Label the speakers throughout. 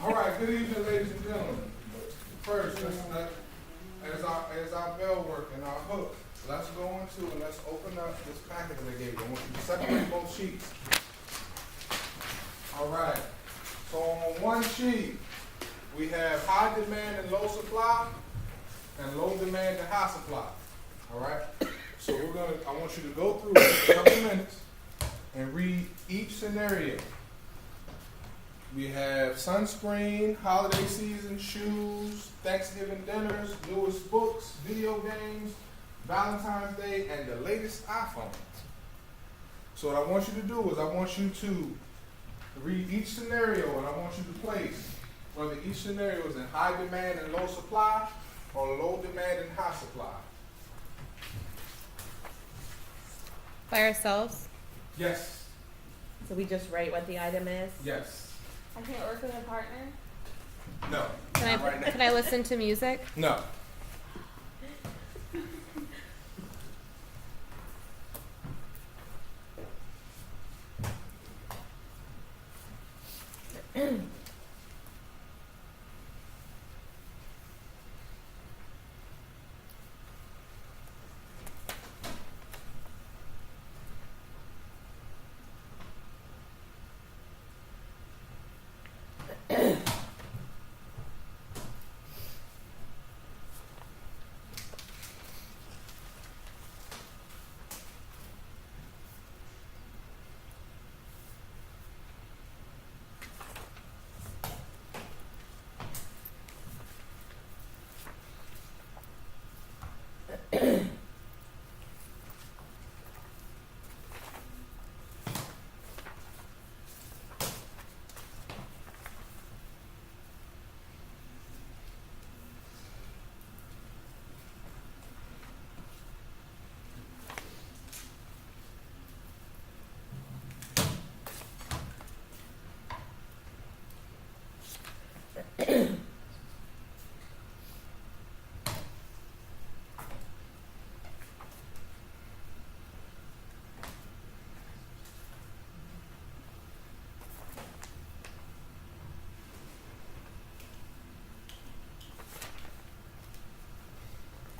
Speaker 1: All right, good evening, ladies and gentlemen. First, as our bell work and our hook, let's go into and let's open up this packet that they gave you. I want you to separate both sheets. All right. So on one sheet, we have high demand and low supply, and low demand and high supply. All right. So I want you to go through it in a couple minutes and read each scenario. We have sunscreen, holiday season, shoes, Thanksgiving dinners, newest books, video games, Valentine's Day, and the latest iPhone. So what I want you to do is I want you to read each scenario and I want you to place whether each scenario is in high demand and low supply or low demand and high supply.
Speaker 2: By ourselves?
Speaker 1: Yes.
Speaker 2: So we just write what the item is?
Speaker 1: Yes.
Speaker 2: I can't work with a partner?
Speaker 1: No.
Speaker 2: Can I listen to music?
Speaker 1: No.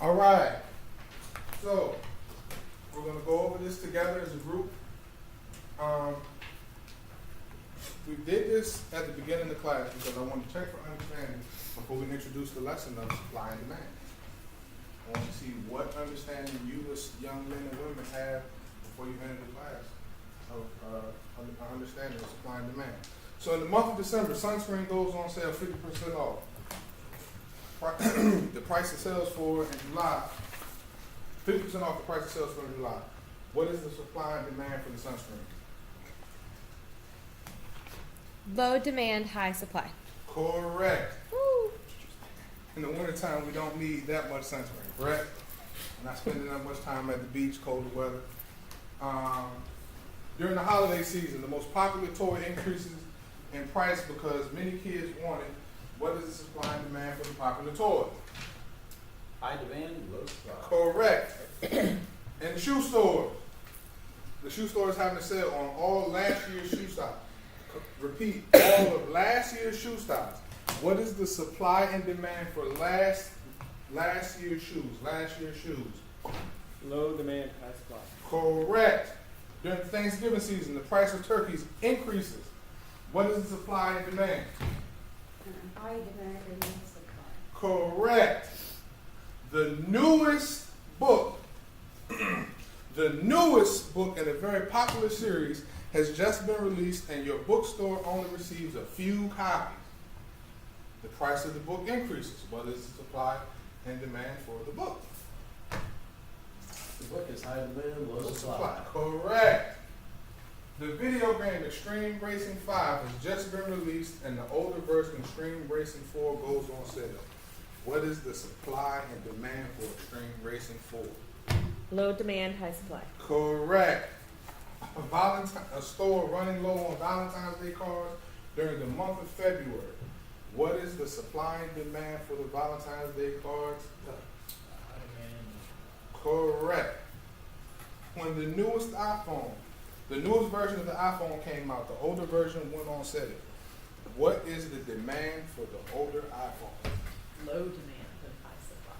Speaker 1: All right. So we're going to go over this together as a group. We did this at the beginning of the class because I want to check for understanding before we introduce the lesson of supply and demand. I want to see what understanding you as young men and women have before you enter the class of understanding of supply and demand. So in the month of December, sunscreen goes on sale 50% off. The price of sales for in July, 50% off the price of sales for in July. What is the supply and demand for the sunscreen?
Speaker 2: Low demand, high supply.
Speaker 1: Correct.
Speaker 2: Woo.
Speaker 1: In the wintertime, we don't need that much sunscreen, correct? We're not spending that much time at the beach, colder weather. During the holiday season, the most popular toy increases in price because many kids want it. What is the supply and demand for the popular toy?
Speaker 3: High demand, low supply.
Speaker 1: Correct. In the shoe store, the shoe store is having a sale on all last year's shoe styles. Repeat, all of last year's shoe styles. What is the supply and demand for last year's shoes? Last year's shoes.
Speaker 3: Low demand, high supply.
Speaker 1: Correct. During the Thanksgiving season, the price of turkeys increases. What is the supply and demand?
Speaker 4: High demand and low supply.
Speaker 1: Correct. The newest book, the newest book in a very popular series has just been released and your bookstore only receives a few copies. The price of the book increases. What is the supply and demand for the book?
Speaker 3: The book is high demand, low supply.
Speaker 1: Correct. The video game Extreme Racing 5 has just been released and the older version Extreme Racing 4 goes on sale. What is the supply and demand for Extreme Racing 4?
Speaker 2: Low demand, high supply.
Speaker 1: Correct. A store running low on Valentine's Day cards during the month of February. What is the supply and demand for the Valentine's Day cards?
Speaker 3: High demand.
Speaker 1: Correct. When the newest version of the iPhone came out, the older version went on sale. what is the demand for the older iPhone?
Speaker 5: Low demand and high supply.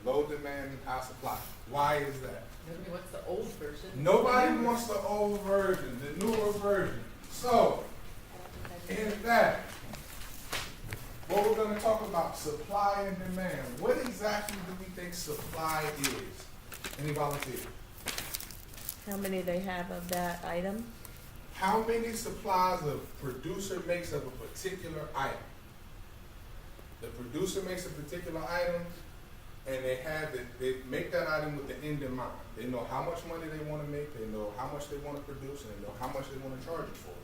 Speaker 1: Low demand and high supply. Why is that?
Speaker 5: Nobody wants the old version.
Speaker 1: Nobody wants the old version, the newer version. So, in that, what we're going to talk about, supply and demand. What exactly do we think supply is? Any volunteers?
Speaker 2: How many they have of that item?
Speaker 1: How many supplies a producer makes of a particular item? The producer makes a particular item, and they make that item with the end in mind. They know how much money they want to make, they know how much they want to produce, and they know how much they want to charge it for.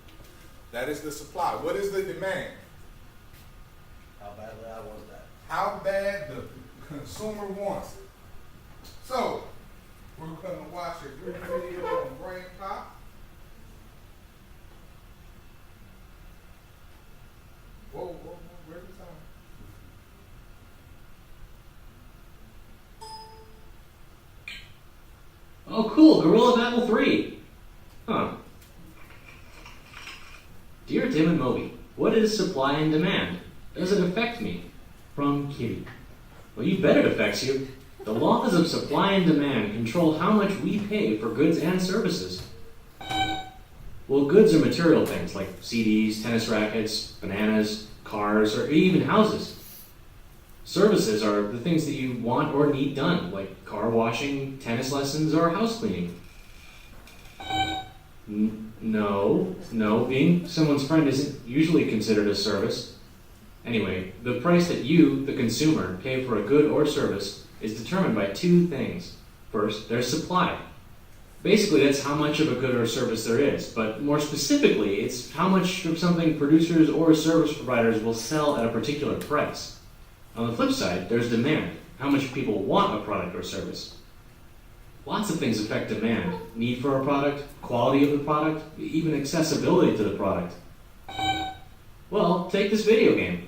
Speaker 1: That is the supply. What is the demand?
Speaker 3: How badly I want that.
Speaker 1: How bad the consumer wants it. So, we're going to watch a brief video on Brain Pop. Whoa, where's the time?
Speaker 6: Oh, cool. Gorilla Apple 3. Huh. Dear Tim and Moby, what is supply and demand? Does it affect me? From Kitty. Well, you bet it affects you. The laws of supply and demand control how much we pay for goods and services. Well, goods are material things like CDs, tennis rackets, bananas, cars, or even houses. Services are the things that you want or need done, like car washing, tennis lessons, or house cleaning. No, being someone's friend isn't usually considered a service. Anyway, the price that you, the consumer, pay for a good or service is determined by two things. First, there's supply. Basically, that's how much of a good or service there is, but more specifically, it's how much of something producers or service providers will sell at a particular price. On the flip side, there's demand, how much people want a product or service. Lots of things affect demand. Need for a product, quality of the product, even accessibility to the product. Well, take this video game.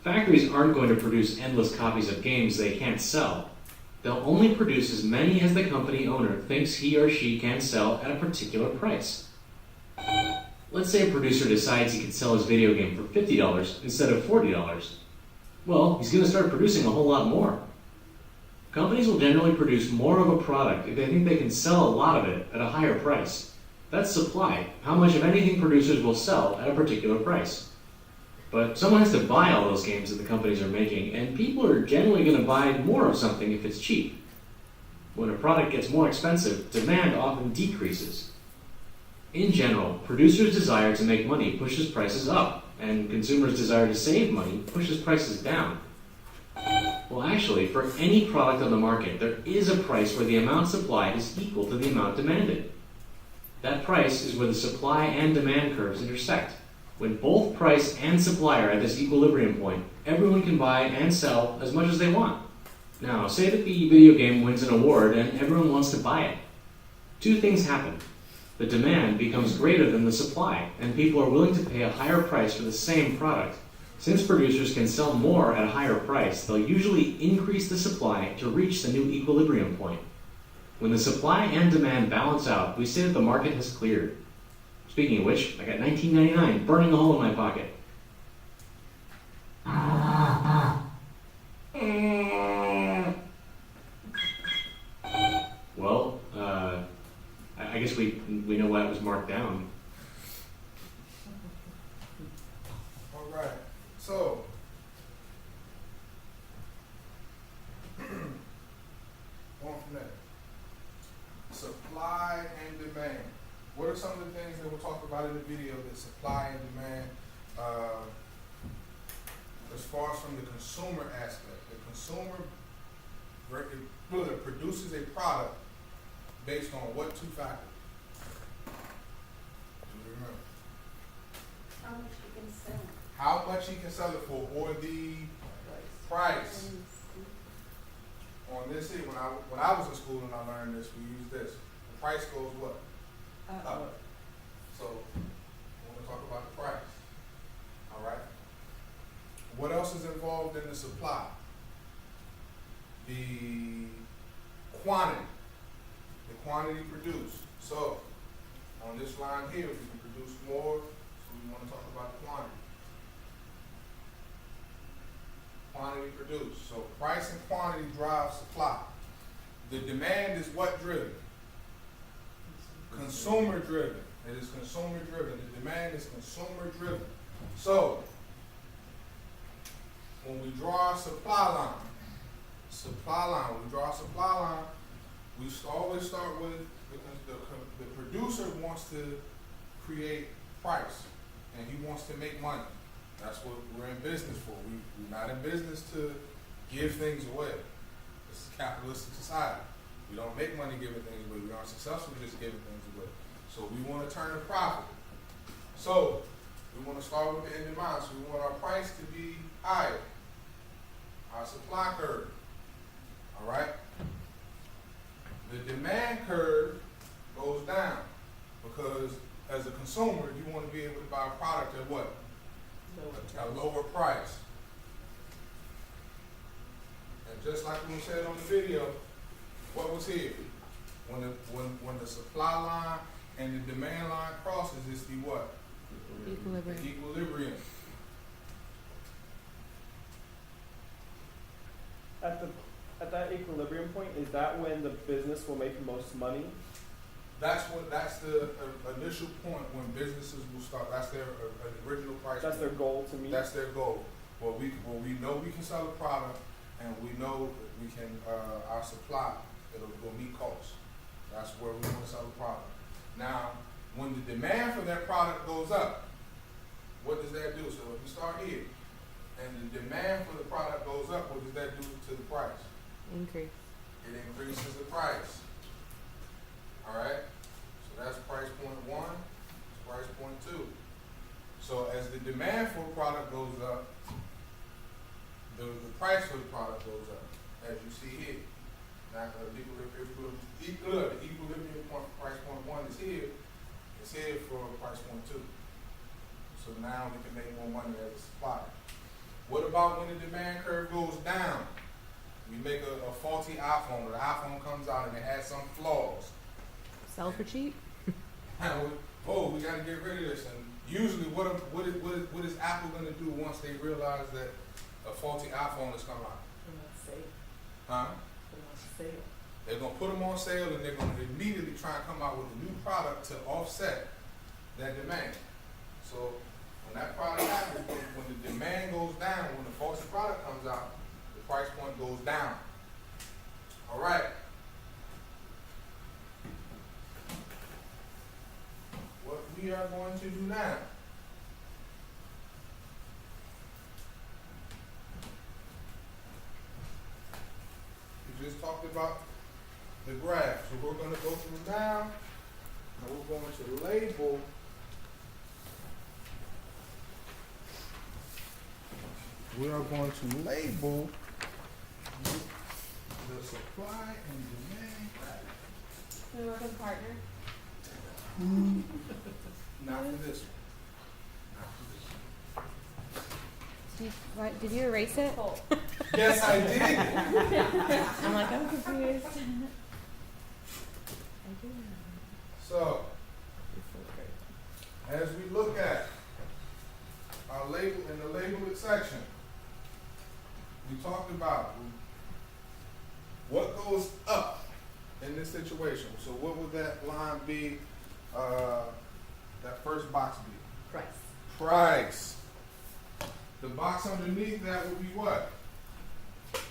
Speaker 6: Factories aren't going to produce endless copies of games they can't sell. They'll only produce as many as the company owner thinks he or she can sell at a particular price. Let's say a producer decides he can sell his video game for $50 instead of $40. Well, he's going to start producing a whole lot more. Companies will generally produce more of a product if they think they can sell a lot of it at a higher price. That's supply, how much of anything producers will sell at a particular price. But someone has to buy all those games that the companies are making, and people are generally going to buy more of something if it's cheap. When a product gets more expensive, demand often decreases. In general, producers' desire to make money pushes prices up, and consumers' desire to save money pushes prices down. Well, actually, for any product on the market, there is a price where the amount supplied is equal to the amount demanded. That price is where the supply and demand curves intersect. When both price and supply are at this equilibrium point, everyone can buy and sell as much as they want. Now, say that the video game wins an award and everyone wants to buy it. Two things happen. The demand becomes greater than the supply, and people are willing to pay a higher price for the same product. Since producers can sell more at a higher price, they'll usually increase the supply to reach the new equilibrium point. When the supply and demand balance out, we say that the market has cleared. Speaking of which, I got $19.99 burning a hole in my pocket. Well, I guess we know why it was marked down.
Speaker 1: All right. So, one from there. Supply and demand. What are some of the things that we'll talk about in the video that supply and demand, as far as from the consumer aspect? The consumer produces a product based on what two factors? Do you remember?
Speaker 4: How much you can sell.
Speaker 1: How much he can sell it for, or the price. On this here, when I was in school and I learned this, we used this. The price goes what? Up. So, I want to talk about the price. All right. What else is involved in the supply? The quantity. The quantity produced. So, on this line here, we can produce more, so we want to talk about the quantity. produce. So price and quantity drive supply. The demand is what driven? Consumer driven. It is consumer driven. The demand is consumer driven. So when we draw our supply line, when we draw our supply line, we always start with, because the producer wants to create price and he wants to make money. That's what we're in business for. We're not in business to give things away. This is a capitalistic society. We don't make money giving things away. We aren't successful just giving things away. So we want to turn a profit. So we want to start with the end in mind. So we want our price to be higher. Our supply curve. All right? The demand curve goes down because as a consumer, you want to be able to buy a product at what? A lower price. And just like we said on the video, what was here? When the supply line and the demand line crosses, it's the what?
Speaker 2: Equilibrium.
Speaker 1: The equilibrium.
Speaker 7: At that equilibrium point, is that when the business will make the most money?
Speaker 1: That's the initial point when businesses will start. That's their original price.
Speaker 7: That's their goal to meet?
Speaker 1: That's their goal. Well, we know we can sell a product, and we know that we can our supply will meet costs. That's where we want to sell the product. Now, when the demand for that product goes up, what does that do? So if we start here, and the demand for the product goes up, what does that do to the price?
Speaker 2: Increase.
Speaker 1: It increases the price. All right? So that's price point 1, price point 2. So as the demand for a product goes up, the price for the product goes up, as you see here. Now, the equilibrium point, price point 1 is here. It's here for price point 2. So now we can make more money as a supplier. What about when the demand curve goes down? We make a faulty iPhone, or the iPhone comes out and it has some flaws.
Speaker 2: Sell for cheap?
Speaker 1: Oh, we got to get rid of this. And usually, what is Apple going to do once they realize that a faulty iPhone has come out?
Speaker 5: Put them on sale.
Speaker 1: Huh?
Speaker 5: Put them on sale.
Speaker 1: They're going to put them on sale, and they're going to immediately try and come out with a new product to offset that demand. So when that product happens, when the demand goes down, when the faulty product comes out, the price point goes down. All right. What we are going to do now, we just talked about the graph. So we're going to go through now, and we're going to label the supply and demand.
Speaker 2: We working partner?
Speaker 1: Not for this one.
Speaker 2: Did you erase it?
Speaker 5: Cool.
Speaker 1: Yes, I did.
Speaker 2: I'm like, I'm confused. I do.
Speaker 1: So, as we look at our label in the labeled section, we talked about what goes up in this situation. So what would that line be, that first box be?
Speaker 5: Price.
Speaker 1: Price. The box underneath that would be what?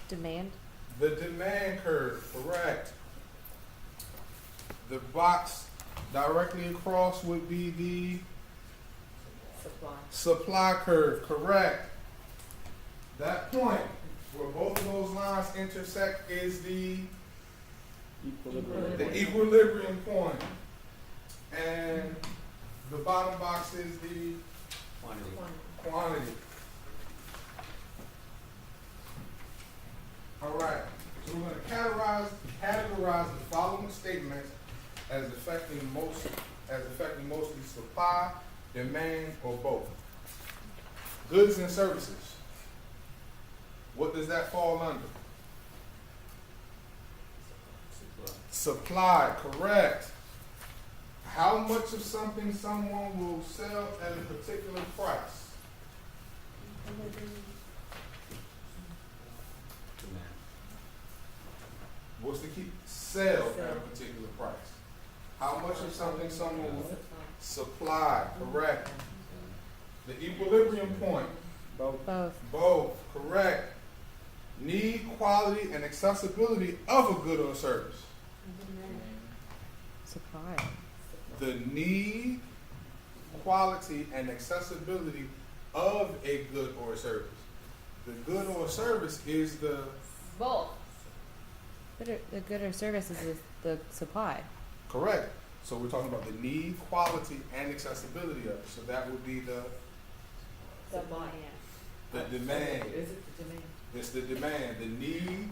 Speaker 2: Demand?
Speaker 1: The demand curve, correct. The box directly across would be the
Speaker 5: Supply.
Speaker 1: supply curve, correct. That point where both of those lines intersect is the
Speaker 7: Equilibrium.
Speaker 1: equilibrium point. And the bottom box is the quantity. All right, so we're going to categorize the following statements as affecting mostly supply, demand, or both. Goods and services. What does that fall under? Supply, correct. How much of something someone will sell at a particular price? was to keep sell at a particular price. How much of something someone will supply, correct. The equilibrium point,
Speaker 7: Both.
Speaker 1: both, correct. Need, quality, and accessibility of a good or service.
Speaker 2: Supply.
Speaker 1: The need, quality, and accessibility of a good or service. The good or service is the
Speaker 4: Both.
Speaker 2: The good or service is the supply.
Speaker 1: correct. So we're talking about the need, quality, and accessibility of it. So that would be the
Speaker 4: Supply.
Speaker 1: demand.
Speaker 5: Is it the demand?
Speaker 1: It's the demand, the need,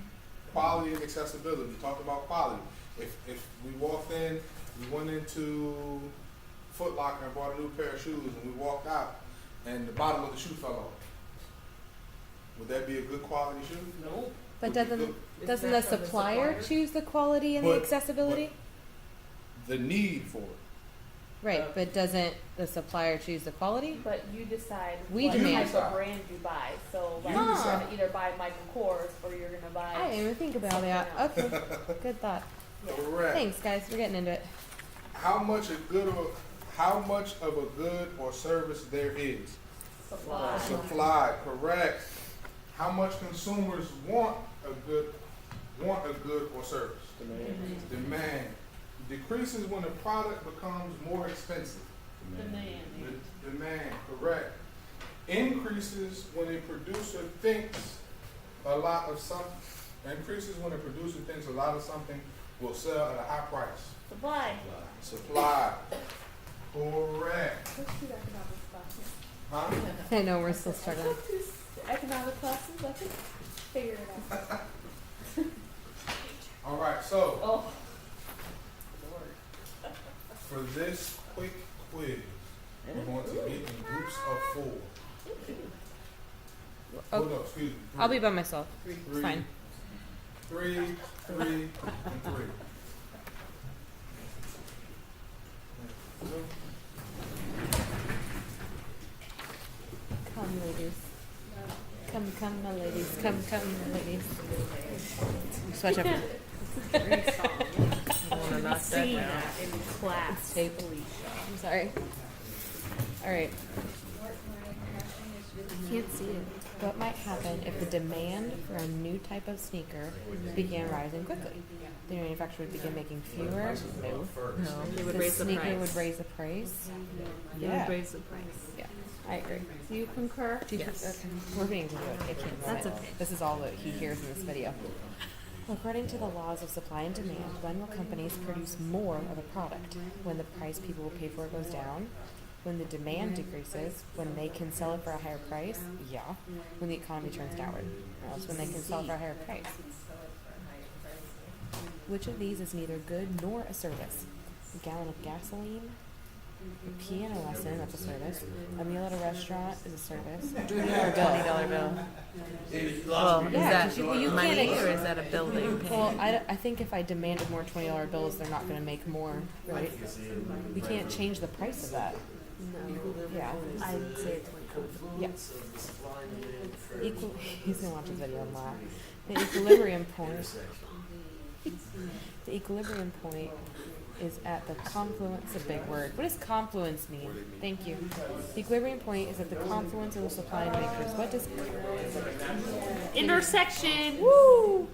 Speaker 1: quality, and accessibility. We talked about quality. If we walked in, we went into Foot Locker and bought a new pair of shoes, and we walked out, and the bottom of the shoe fell off, would that be a good quality shoe?
Speaker 5: No.
Speaker 2: But
Speaker 1: Would be
Speaker 2: doesn't
Speaker 1: good.
Speaker 2: doesn't
Speaker 5: that
Speaker 2: the
Speaker 5: from the
Speaker 2: supplier
Speaker 5: supplier?
Speaker 2: choose the quality and the
Speaker 1: But-
Speaker 2: accessibility?
Speaker 1: The need for it.
Speaker 2: Right, but doesn't the supplier choose the quality?
Speaker 4: But you decide
Speaker 2: We
Speaker 4: what
Speaker 2: demand.
Speaker 4: type of brand you buy. So like
Speaker 1: You
Speaker 4: you're
Speaker 1: decide.
Speaker 4: gonna either buy Michael Kors or you're gonna buy.
Speaker 2: I didn't even think about that.
Speaker 4: something else.
Speaker 2: Okay, good thought.
Speaker 1: Correct.
Speaker 2: Thanks, guys. We're getting into it.
Speaker 1: How much of a good or service there is?
Speaker 4: Supply.
Speaker 1: Supply, correct. How much consumers want a good or service? Demand. Decreases when a product becomes more expensive.
Speaker 4: Demand.
Speaker 1: Demand, correct. Increases when a producer thinks a lot of something. Increases when a producer thinks a lot of something will sell at a high price.
Speaker 4: Supply.
Speaker 1: Supply, correct.
Speaker 4: Let's do economics classes.
Speaker 1: Huh?
Speaker 2: I know we're still struggling.
Speaker 4: Let's do economic classes. I can figure it out.
Speaker 1: All right, so
Speaker 4: Oh.
Speaker 1: for this quick quiz, we're going to get in groups of 4.
Speaker 2: Oh,
Speaker 1: No, excuse me.
Speaker 2: I'll be by myself.
Speaker 1: Three.
Speaker 2: It's fine.
Speaker 1: 3, 3, and 3.
Speaker 2: Come, ladies. Come, my ladies. Come, my ladies. Switch up.
Speaker 5: I wanna knock that down.
Speaker 4: in class.
Speaker 2: Tape. I'm sorry. All right. Can't see it. What might happen if the demand for a new type of sneaker began rising quickly? The manufacturer would begin making fewer. No.
Speaker 5: No, they would
Speaker 2: The
Speaker 5: raise the
Speaker 2: sneaker
Speaker 5: price.
Speaker 2: would raise the price.
Speaker 5: They
Speaker 2: Yeah.
Speaker 5: would raise the price.
Speaker 2: Yeah, I agree.
Speaker 4: Do you concur?
Speaker 2: Do you
Speaker 5: Yes.
Speaker 2: okay. We're being to do it. It can't
Speaker 5: That's
Speaker 2: sit.
Speaker 5: okay.
Speaker 2: This is all that he hears in this video. According to the laws of supply and demand, when will companies produce more of a product? When the price people will pay for it goes down? When the demand decreases? When they can sell it for a higher price? Yeah. When the economy turns downward? Or else when they can sell it for a higher price? Which of these is neither good nor a service? A gallon of gasoline? A piano lesson, that's a service. A meal at a restaurant is a service. A $20 bill.
Speaker 5: Well,
Speaker 2: Yeah,
Speaker 5: is that
Speaker 2: 'cause you
Speaker 5: money
Speaker 2: can't-
Speaker 5: or is that a bill that you're
Speaker 2: Well,
Speaker 5: paying?
Speaker 2: I think if I demanded more $20 bills, they're not going to make more, right? We can't change the price of that. Yeah.
Speaker 5: I'd say it's $20.
Speaker 2: Yeah. He's going to watch this video and laugh. The equilibrium point. The equilibrium point is at the confluence, a big word. What does confluence mean? Thank you. The equilibrium point is at the confluence of the supply and makers. What does
Speaker 4: Intersection.
Speaker 2: Woo?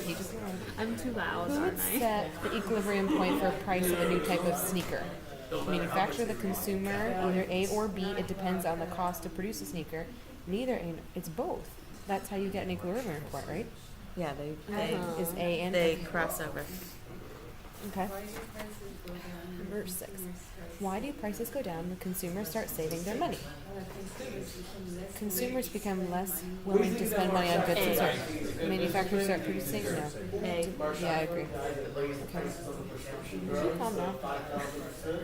Speaker 2: He just
Speaker 4: I'm too loud,
Speaker 2: Who would
Speaker 4: aren't I?
Speaker 2: set the equilibrium point for a price of a new type of sneaker? The manufacturer, the consumer, either A or B. It depends on the cost to produce a sneaker. Neither A. It's both. That's how you get an equilibrium point, right?
Speaker 5: Yeah,
Speaker 2: Is A and
Speaker 5: they cross over.
Speaker 2: Okay. Verse 6. Why do prices go down when consumers start saving their money? Consumers become less willing to spend money on goods and services. Manufacturers start producing? No.
Speaker 5: A.
Speaker 2: Yeah, I agree. Okay. Can you calm down?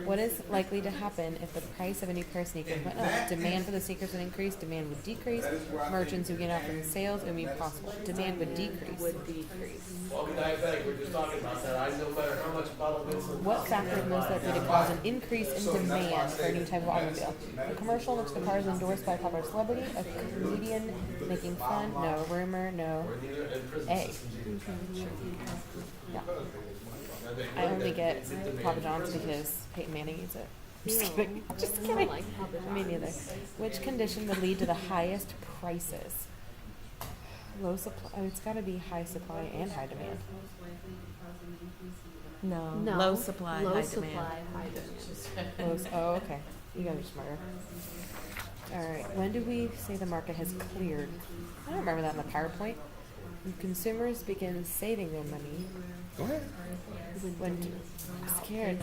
Speaker 2: What is likely to happen if the price of a new pair of sneakers went up? Demand for the sneakers would increase, demand would decrease, merchants would get out from sales, it would be impossible. Demand would decrease.
Speaker 5: Would decrease.
Speaker 3: Well, we think we're just talking about that. I know better. how much a bottle of insulin
Speaker 2: What
Speaker 3: costs.
Speaker 2: factor is most likely to cause an increase in demand for a new type of automobile? A commercial in which the car is endorsed by a popular celebrity, a comedian making fun, no, rumor, no, A. Yeah. I only get Papa John's because Peyton Manning eats it. Just kidding. Just kidding. Me neither. Which condition would lead to the highest prices? Low supply. Oh, it's got to be high supply and high demand.
Speaker 5: No.
Speaker 4: No.
Speaker 5: Low supply,
Speaker 4: Low
Speaker 5: high
Speaker 4: supply,
Speaker 5: demand.
Speaker 4: high demand.
Speaker 2: Oh, okay. You guys are smarter. All right. When do we say the market has cleared? I don't remember that in the PowerPoint. When consumers begin saving their money.
Speaker 1: Go ahead.
Speaker 2: When I'm scared.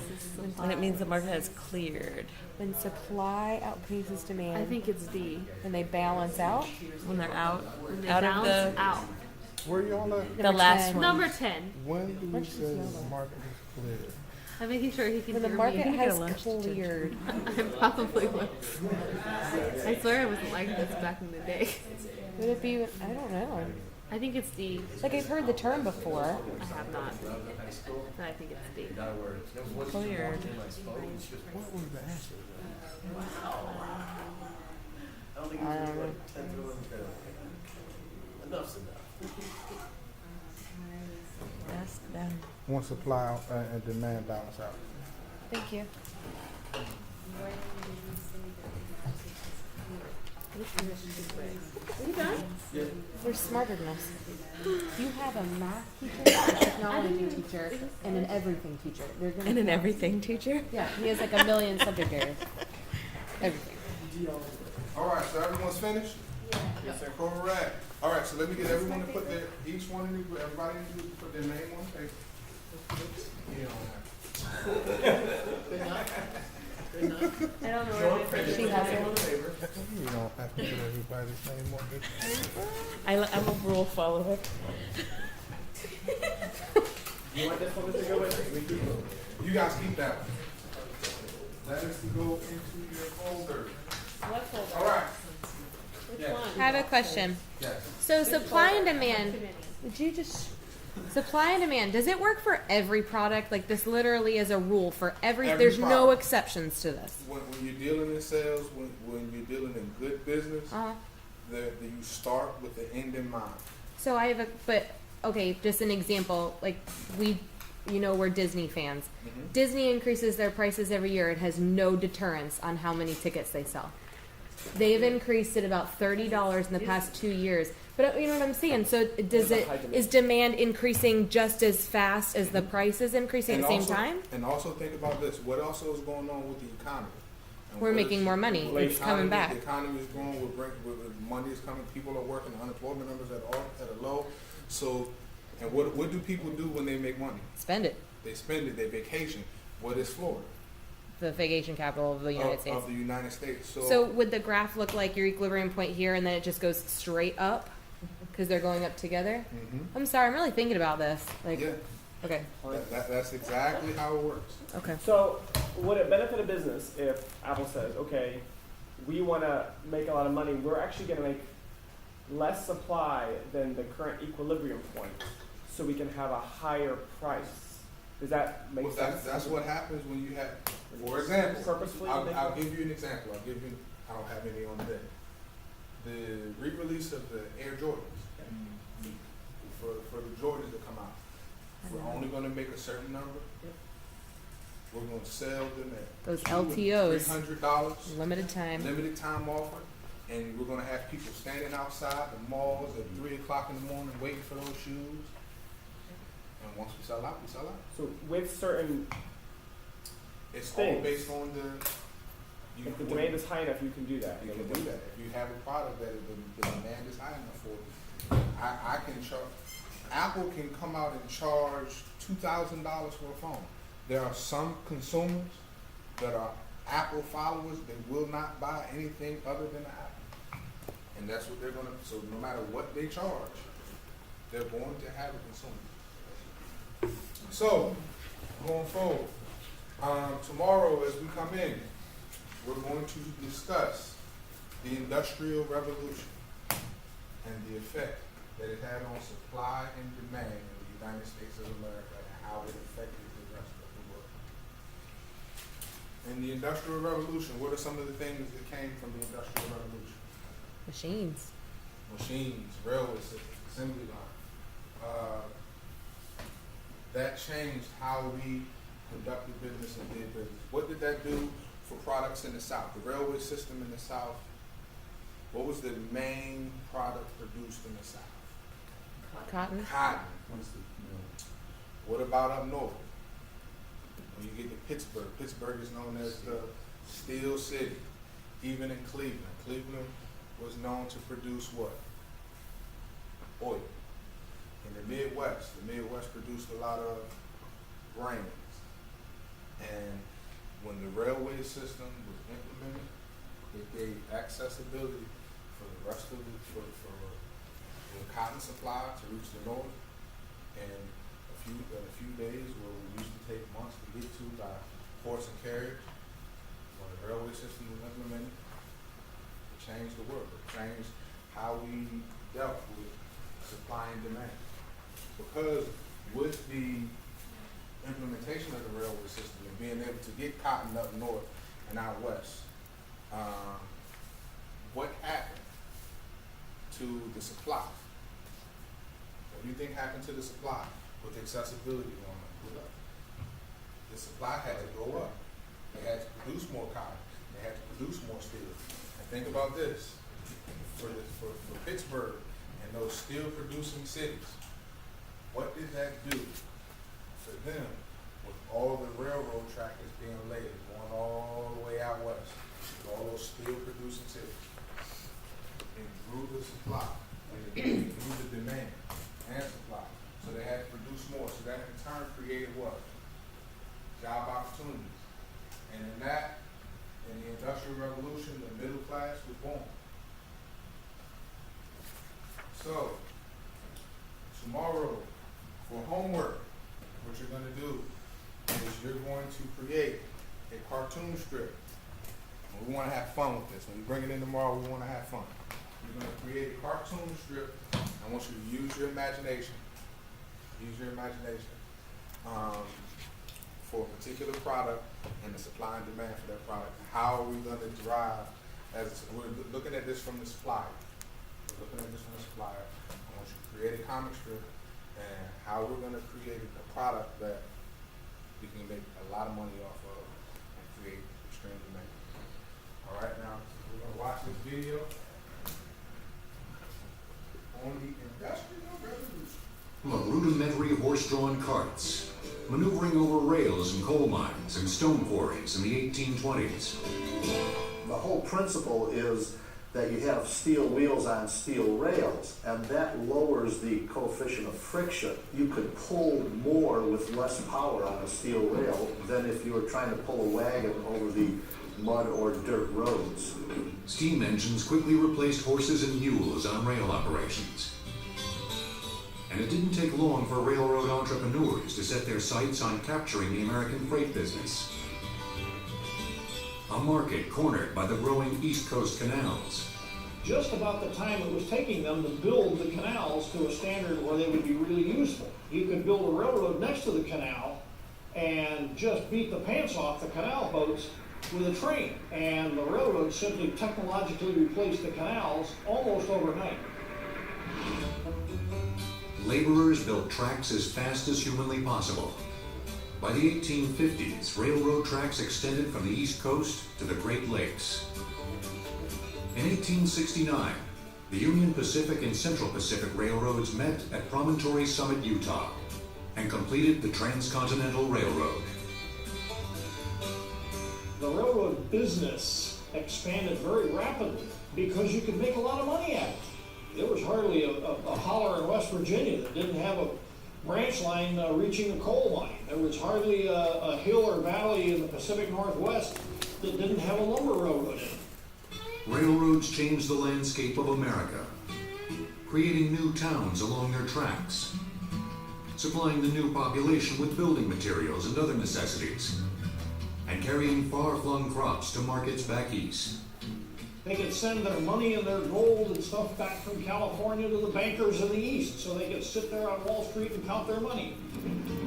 Speaker 5: And it means the market has cleared.
Speaker 2: When supply outpaces demand.
Speaker 4: I think it's D.
Speaker 2: When they balance out.
Speaker 5: When they're out,
Speaker 4: When they
Speaker 5: out of
Speaker 4: balance
Speaker 5: the,
Speaker 4: out.
Speaker 1: Where y'all at?
Speaker 5: the
Speaker 2: Number
Speaker 5: last
Speaker 2: 10.
Speaker 5: one.
Speaker 4: Number 10.
Speaker 1: When do we
Speaker 2: Let's just
Speaker 1: say
Speaker 2: yell
Speaker 1: the
Speaker 2: that.
Speaker 1: market is clear?
Speaker 4: I'm making sure he can
Speaker 2: When the
Speaker 4: hear
Speaker 2: market
Speaker 4: me.
Speaker 5: get
Speaker 2: has
Speaker 5: a lunch detention.
Speaker 2: cleared.
Speaker 4: I probably would. I swear I wasn't like this back in the day.
Speaker 2: Would it be? I don't know.
Speaker 4: I think it's D.
Speaker 2: Like I've heard the term before.
Speaker 4: I have not. But I think it's D.
Speaker 5: Cleared.
Speaker 1: What was the answer?
Speaker 3: I don't think it
Speaker 2: I
Speaker 3: was
Speaker 2: don't know.
Speaker 3: like 10 to 11 pounds. Enough's enough.
Speaker 5: Ask them.
Speaker 1: When supply and demand balance out.
Speaker 2: Thank you.
Speaker 4: Are you done?
Speaker 2: They're smarter than us. You have a math teacher, a technology teacher, and an everything teacher. They're gonna
Speaker 5: And an everything teacher?
Speaker 2: Yeah, he has like a million subject areas. Everything.
Speaker 1: All right, so everyone's finished? Yes, sir. Correct. All right, so let me get everyone to put their, each one in the group, everybody in the group, put their name on the paper. Yeah,
Speaker 4: I don't know where my
Speaker 2: She has it.
Speaker 1: you don't have to put everybody's name on it.
Speaker 5: I'm a rule follower.
Speaker 7: You want this one to go with?
Speaker 1: You guys keep that one. That is to go into your folder.
Speaker 4: What folder?
Speaker 1: All right.
Speaker 4: Which
Speaker 1: Yes.
Speaker 4: one?
Speaker 2: I have a question.
Speaker 1: Yes.
Speaker 2: So supply and demand. Would you just supply and demand? Does it work for every product? Like this literally is a rule for every.
Speaker 1: Every
Speaker 2: There's no
Speaker 1: product.
Speaker 2: exceptions to this.
Speaker 1: When you're dealing in sales, when you're dealing in good business,
Speaker 2: Uh huh.
Speaker 1: you start with the end in mind.
Speaker 2: So I have a, but okay, just an example. Like we're Disney fans.
Speaker 1: Mhm.
Speaker 2: Disney increases their prices every year. It has no deterrence on how many tickets they sell. They've increased it about $30 in the past 2 years. But you know what I'm saying? So is demand increasing just as fast as the price is increasing at the same
Speaker 1: also,
Speaker 2: time?
Speaker 1: And also think about this. What also is going on with the economy? And
Speaker 2: We're
Speaker 1: what
Speaker 2: making more money.
Speaker 1: the
Speaker 2: It's coming
Speaker 1: economy-
Speaker 2: back.
Speaker 1: The economy is growing. Money is coming. People are working. The unemployment numbers at a low. So, and what do people do when they make money?
Speaker 2: Spend it.
Speaker 1: They spend it. They vacation. What is Florida?
Speaker 2: The vacation capital of the United States.
Speaker 1: Of the United States.
Speaker 2: So would the graph look like your equilibrium point here and then it just goes straight up? Because they're going up together?
Speaker 1: Mhm.
Speaker 2: I'm sorry, I'm really thinking about this. Like,
Speaker 1: Yeah,
Speaker 2: okay,
Speaker 1: that's exactly how it works.
Speaker 2: okay.
Speaker 7: So, would it benefit a business if Apple says, okay, we want to make a lot of money, we're actually going to make less supply than the current equilibrium point, so we can have a higher price? Does that make
Speaker 1: Well,
Speaker 7: sense?
Speaker 1: that's what happens when you have, for example,
Speaker 7: Purposefully?
Speaker 1: I'll give you an example. I don't have any on today. The re-release of the Air Jordans, for the Jordans to come out, we're only going to make a certain number. We're going to sell them at
Speaker 2: Those LTOs,
Speaker 1: $300,
Speaker 2: limited time.
Speaker 1: limited time offer, and we're going to have people standing outside the malls at 3 o'clock in the morning waiting for those shoes. And once we sell out, we sell out.
Speaker 7: So, with certain,
Speaker 1: It's all
Speaker 7: Things.
Speaker 1: based on the.
Speaker 7: if the demand is high enough, you can do that.
Speaker 1: You can do that. If you have a product that the demand is high enough for, I can charge. Apple can come out and charge $2,000 for a phone. There are some consumers that are Apple followers that will not buy anything other than Apple, and that's what they're gonna. So no matter what they charge, they're going to have a consumer. So going forward, tomorrow as we come in, we're going to discuss the Industrial Revolution and the effect that it had on supply and demand in the United States of America and how it affected the rest In the Industrial Revolution, what are some of the things that came from the Industrial Revolution?
Speaker 2: Machines.
Speaker 1: Machines, railway systems, assembly line. That changed how we conducted business and did business. What did that do for products in the South? The railway system in the South, what was the main product produced in the South?
Speaker 2: Cotton.
Speaker 1: Cotton. What about up north? When you get to Pittsburgh, Pittsburgh is known as the Steel City. Even in Cleveland, Cleveland was known to produce what? Oil. In the Midwest produced a lot of grains. And when the railway system was implemented, it gave accessibility for the rest of for the cotton supply to reach the north. And in a few days, where we used to take months to get to by horse and carriage, when the railway system was implemented, it changed the world. It changed how we dealt with supply and demand. Because with the implementation of the railway system and being able to get cotton up north and out west, what happened to the supply? What do you think happened to the supply with accessibility going up? The supply had to go up. They had to produce more cotton. They had to produce more steel. And think about this, for Pittsburgh and those steel producing cities, what did that do for them with all the railroad track that's being laid, going all the way out west, with all those steel producing cities? It grew the supply, and it grew the demand and supply. So they had to produce more. So that in turn created what? Job opportunities. And in the Industrial Revolution, the middle class was born. So, tomorrow, for homework, what you're going to do is you're going to create a cartoon strip. And we want to have fun with this. When you bring it in tomorrow, we want to have fun. You're going to create a cartoon strip. I want you to use your imagination. Use your imagination for a particular product and the supply and demand for that product. How are we going to drive? We're looking at this from the supplier. We're looking at this from the supplier. I want you to create a comic strip and how we're going to create a product that we can make a lot of money off of and create extreme demand. All right, now we're going to watch this video on the Industrial Revolution.
Speaker 8: A rudimentary horse-drawn carts, maneuvering over rails in coal mines and stone quarries in the 1820s.
Speaker 3: The whole principle is that you have steel wheels on steel rails, and that lowers the coefficient of friction. You could pull more with less power on a steel rail than if you were trying to pull a wagon over the mud or dirt roads.
Speaker 8: Steam engines quickly replaced horses and mules on rail operations. And it didn't take long for railroad entrepreneurs to set their sights on capturing the American freight business. A market cornered by the growing East Coast canals.
Speaker 9: Just about the time it was taking them to build the canals to a standard where they would be really useful. You could build a railroad next to the canal and just beat the pants off the canal boats with a train. And the railroad simply technologically replaced the canals almost overnight.
Speaker 8: Laborers built tracks as fast as humanly possible. By the 1850s, railroad tracks extended from the East Coast to the Great Lakes. In 1869, the Union Pacific and Central Pacific Railroads met at Promontory Summit, Utah, and completed the Transcontinental Railroad.
Speaker 9: The railroad business expanded very rapidly because you could make a lot of money at it. There was hardly a holler in West Virginia that didn't have a branch line reaching a coal mine. There was hardly a hill or valley in the Pacific Northwest that didn't have a lumber railroad in it.
Speaker 8: Railroads changed the landscape of America, creating new towns along their tracks, supplying the new population with building materials and other necessities, and carrying far-flung crops to markets back east.
Speaker 9: They could send their money and their gold and stuff back from California to the bankers in the East so they could sit there on Wall Street and count their money.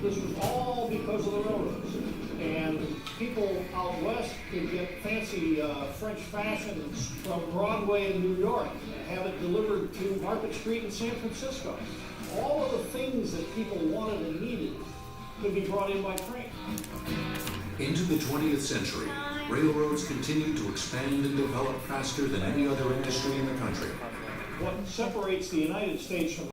Speaker 9: This was all because of the railroads. And people out west could get fancy French fashions from Broadway in New York and have it delivered to Market Street in San Francisco. All of the things that people wanted and needed could be brought in by train.
Speaker 8: Into the 20th century, railroads continued to expand and develop faster than any other industry in the country.
Speaker 9: What separates the United States from